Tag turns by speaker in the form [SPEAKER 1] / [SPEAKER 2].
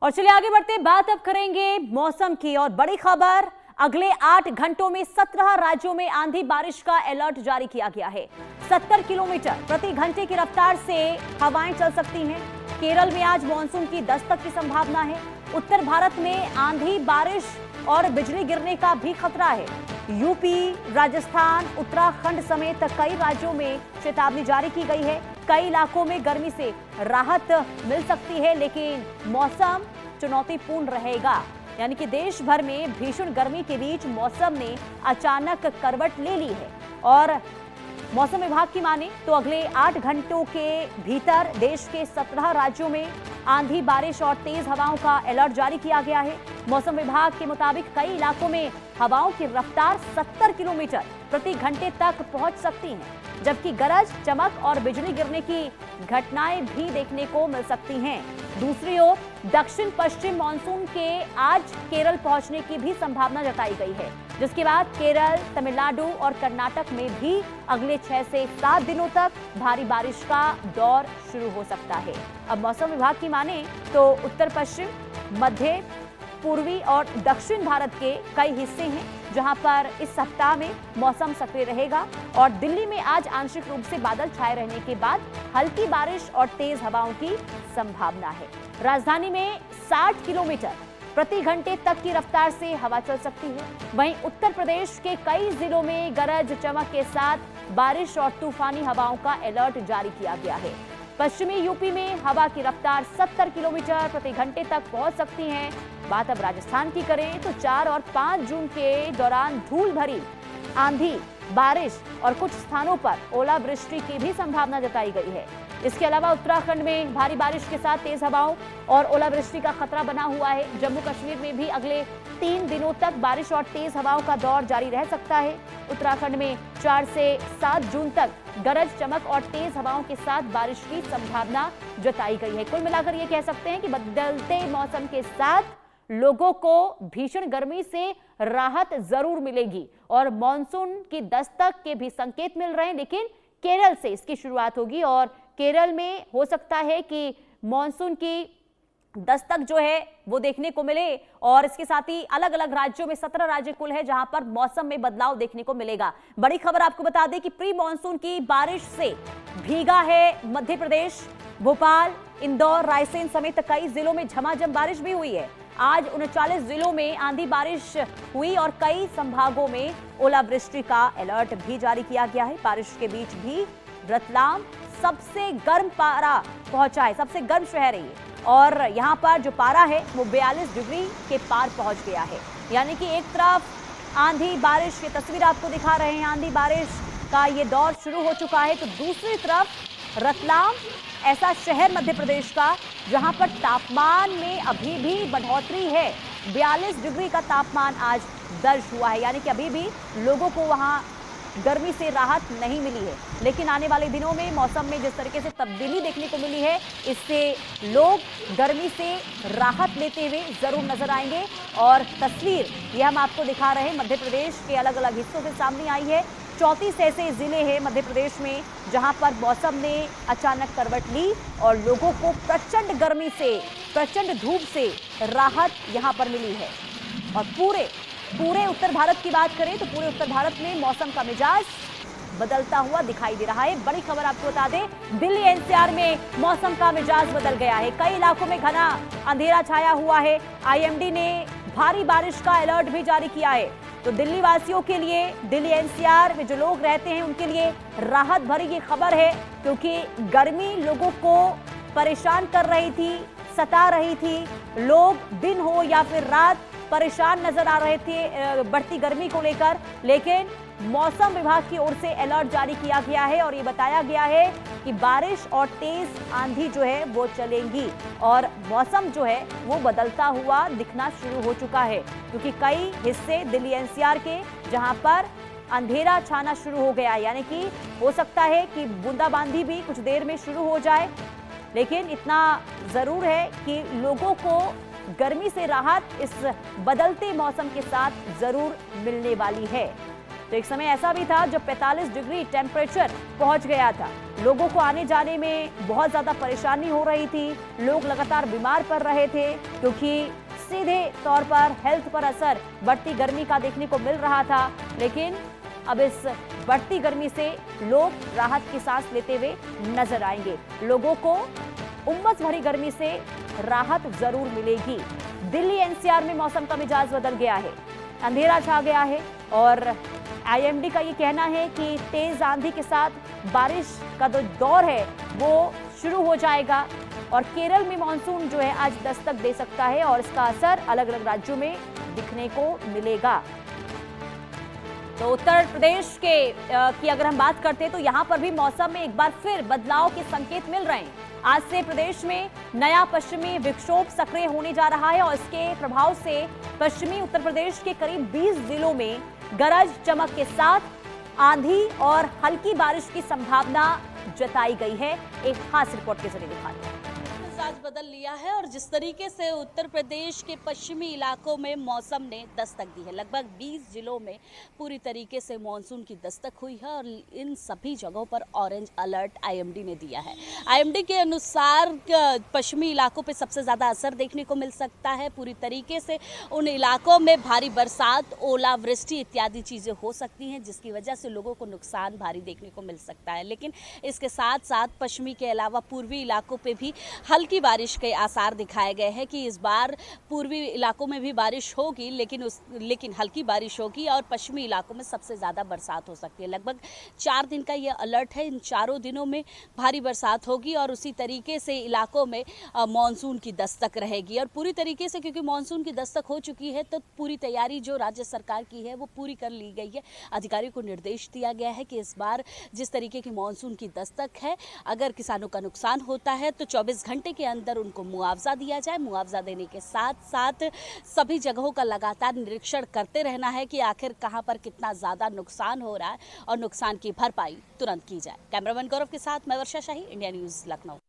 [SPEAKER 1] और चलिए आगे बढ़ते, बात अब करेंगे मौसम की। और बड़ी खबर, अगले 8 घंटों में 17 राज्यों में आंधी बारिश का अलर्ट जारी किया गया है। 70 किलोमीटर प्रति घंटे की रफ्तार से हवाएं चल सकती हैं। केरल में आज मानसून की दस्तक की संभावना है। उत्तर भारत में आंधी बारिश और बिजली गिरने का भी खतरा है। यूपी, राजस्थान, उत्तराखंड समेत कई राज्यों में चेतावनी जारी की गई है। कई इलाकों में गर्मी से राहत मिल सकती है, लेकिन मौसम चुनौतीपूर्ण रहेगा। यानी कि देश भर में भीषण गर्मी के बीच मौसम ने अचानक करवट ले ली है। और मौसम विभाग की माने तो अगले 8 घंटों के भीतर देश के 17 राज्यों में आंधी बारिश और तेज हवाओं का अलर्ट जारी किया गया है। मौसम विभाग के मुताबिक कई इलाकों में हवाओं की रफ्तार 70 किलोमीटर प्रति घंटे तक पहुंच सकती है, जबकि गरज, चमक और बिजली गिरने की घटनाएं भी देखने को मिल सकती हैं। दूसरी ओर दक्षिण पश्चिम मानसून के आज केरल पहुंचने की भी संभावना जताई गई है, जिसके बाद केरल, तमिलनाडु और कर्नाटक में भी अगले 6 से 7 दिनों तक भारी बारिश का दौर शुरू हो सकता है। अब मौसम विभाग की माने तो उत्तर पश्चिम, मध्य, पूर्वी और दक्षिण भारत के कई हिस्से हैं जहां पर इस सप्ताह में मौसम सक्रिय रहेगा। और दिल्ली में आज आंशिक रूप से बादल छाए रहने के बाद हल्की बारिश और तेज हवाओं की संभावना है। राजधानी में 60 किलोमीटर प्रति घंटे तक की रफ्तार से हवा चल सकती है। वहीं उत्तर प्रदेश के कई जिलों में गरज, चमक के साथ बारिश और तूफानी हवाओं का अलर्ट जारी किया गया है। पश्चिमी यूपी में हवा की रफ्तार 70 किलोमीटर प्रति घंटे तक पहुंच सकती है। बात अब राजस्थान की करें तो 4 और 5 जून के दौरान धूल भरी आंधी, बारिश और कुछ स्थानों पर ओलावृष्टि की भी संभावना जताई गई है। इसके अलावा उत्तराखंड में भारी बारिश के साथ तेज हवाओं और ओलावृष्टि का खतरा बना हुआ है। जम्मू कश्मीर में भी अगले 3 दिनों तक बारिश और तेज हवाओं का दौर जारी रह सकता है। उत्तराखंड में 4 से 7 जून तक गरज, चमक और तेज हवाओं के साथ बारिश की संभावना जताई गई है। कुल मिलाकर ये कह सकते हैं कि बदलते मौसम के साथ लोगों को भीषण गर्मी से राहत जरूर मिलेगी और मानसून की दस्तक के भी संकेत मिल रहे हैं, लेकिन केरल से इसकी शुरुआत होगी और केरल में हो सकता है कि मानसून की दस्तक जो है वो देखने को मिले। और इसके साथ ही अलग अलग राज्यों में 17 राज्य कुल है जहां पर मौसम में बदलाव देखने को मिलेगा। बड़ी खबर आपको बता दें कि प्री मानसून की बारिश से भीगा है मध्य प्रदेश। भोपाल, इंदौर, रायसेन समेत कई जिलों में झमाझम बारिश भी हुई है। आज 39 जिलों में आंधी बारिश हुई और कई संभागों में ओलावृष्टि का अलर्ट भी जारी किया गया है। बारिश के बीच भी रतलाम सबसे गर्म पारा पहुंचा है, सबसे गर्म शहर है ये। और यहाँ पर जो पारा है वो 42 डिग्री के पार पहुंच गया है। यानी कि एक तरफ आंधी बारिश की तस्वीर आपको दिखा रहे हैं, आंधी बारिश का ये दौर शुरू हो चुका है, तो दूसरी तरफ रतलाम ऐसा शहर मध्य प्रदेश का जहां पर तापमान में अभी भी बढ़ोतरी है। 42 डिग्री का तापमान आज दर्ज हुआ है, यानी कि अभी भी लोगों को वहां गर्मी से राहत नहीं मिली है। लेकिन आने वाले दिनों में मौसम में जिस तरीके से तब्दीली देखने को मिली है, इससे लोग गर्मी से राहत लेते हुए जरूर नजर आएंगे। और तस्वीर ये हम आपको दिखा रहे हैं मध्य प्रदेश के अलग अलग हिस्सों से सामने आई है। 34 ऐसे जिले हैं मध्य प्रदेश में जहां पर मौसम ने अचानक करवट ली और लोगों को प्रचंड गर्मी से, प्रचंड धूप से राहत यहां पर मिली है। और पूरे उत्तर भारत की बात करें तो पूरे उत्तर भारत में मौसम का मिजाज बदलता हुआ दिखाई दे रहा है। बड़ी खबर आपको बता दें, दिल्ली एनसीआर में मौसम का मिजाज बदल गया है। कई इलाकों में घना अंधेरा छाया हुआ है। आईएमडी ने भारी बारिश का अलर्ट भी जारी किया है। तो दिल्ली वासियों के लिए, दिल्ली एनसीआर में जो लोग रहते हैं उनके लिए राहत भरी ये खबर है, क्योंकि गर्मी लोगों को परेशान कर रही थी, सता रही थी। लोग दिन हो या फिर रात परेशान नजर आ रहे थे बढ़ती गर्मी को लेकर, लेकिन मौसम विभाग की ओर से अलर्ट जारी किया गया है और ये बताया गया है कि बारिश और तेज आंधी जो है वो चलेंगी और मौसम जो है वो बदलता हुआ दिखना शुरू हो चुका है, क्योंकि कई हिस्से दिल्ली एनसीआर के जहां पर अंधेरा छाना शुरू हो गया, यानी कि हो सकता है कि बूंदाबांदी भी कुछ देर में शुरू हो जाए। लेकिन इतना जरूर है कि लोगों को गर्मी से राहत इस बदलते मौसम के साथ जरूर मिलने वाली है। तो एक समय ऐसा भी था जब 45 डिग्री टेम्परेचर पहुंच गया था। लोगों को आने जाने में बहुत ज्यादा परेशानी हो रही थी। लोग लगातार बीमार पड़ रहे थे क्योंकि सीधे तौर पर हेल्थ पर असर बढ़ती गर्मी का देखने को मिल रहा था। लेकिन अब इस बढ़ती गर्मी से लोग राहत की सांस लेते हुए नजर आएंगे। लोगों को उमस भरी गर्मी से राहत जरूर मिलेगी। दिल्ली एनसीआर में मौसम का मिजाज बदल गया है, अंधेरा छा गया है और आईएमडी का ये कहना है कि तेज आंधी के साथ बारिश का जो दौर है वो शुरू हो जाएगा और केरल में मानसून जो है आज दस्तक दे सकता है और इसका असर अलग अलग राज्यों में दिखने को मिलेगा। तो उत्तर प्रदेश की अगर हम बात करते हैं तो यहां पर भी मौसम में एक बार फिर बदलाव के संकेत मिल रहे हैं। आज से प्रदेश में नया पश्चिमी विक्षोभ सक्रिय होने जा रहा है और इसके प्रभाव से पश्चिमी उत्तर प्रदेश के करीब 20 जिलों में गरज चमक के साथ आंधी और हल्की बारिश की संभावना जताई गई है। एक खास रिपोर्ट के जरिए दिखाते हैं।
[SPEAKER 2] मिजाज बदल लिया है और जिस तरीके से उत्तर प्रदेश के पश्चिमी इलाकों में मौसम ने दस्तक दी है, लगभग 20 जिलों में पूरी तरीके से मानसून की दस्तक हुई है और इन सभी जगहों पर ऑरेंज अलर्ट आईएमडी ने दिया है। आईएमडी के अनुसार पश्चिमी इलाकों पे सबसे ज़्यादा असर देखने को मिल सकता है। पूरी तरीके से उन इलाकों में भारी बरसात, ओलावृष्टि इत्यादि चीज़ें हो सकती हैं जिसकी वजह से लोगों को नुकसान भारी देखने को मिल सकता है। लेकिन इसके साथ साथ पश्चिमी के अलावा पूर्वी इलाकों पर भी हल्की बारिश के आसार दिखाए गए हैं कि इस बार पूर्वी इलाकों में भी बारिश होगी लेकिन हल्की बारिश होगी और पश्चिमी इलाकों में सबसे ज़्यादा बरसात हो सकती है। लगभग 4 दिन का ये अलर्ट है। इन चारों दिनों में भारी बरसात होगी और उसी तरीके से इलाकों में मानसून की दस्तक रहेगी और पूरी तरीके से क्योंकि मानसून की दस्तक हो चुकी है तो पूरी तैयारी जो राज्य सरकार की है वो पूरी कर ली गई है। अधिकारियों को निर्देश दिया गया है कि इस बार जिस तरीके की मानसून की दस्तक है, अगर किसानों का नुकसान होता है तो 24 घंटे के अंदर उनको मुआवजा दिया जाए। मुआवजा देने के साथ साथ सभी जगहों का लगातार निरीक्षण करते रहना है कि आखिर कहां पर कितना ज्यादा नुकसान हो रहा है और नुकसान की भरपाई तुरंत की जाए। कैमरामैन गौरव के साथ मैं वर्षा शाही, इंडिया न्यूज लखनऊ।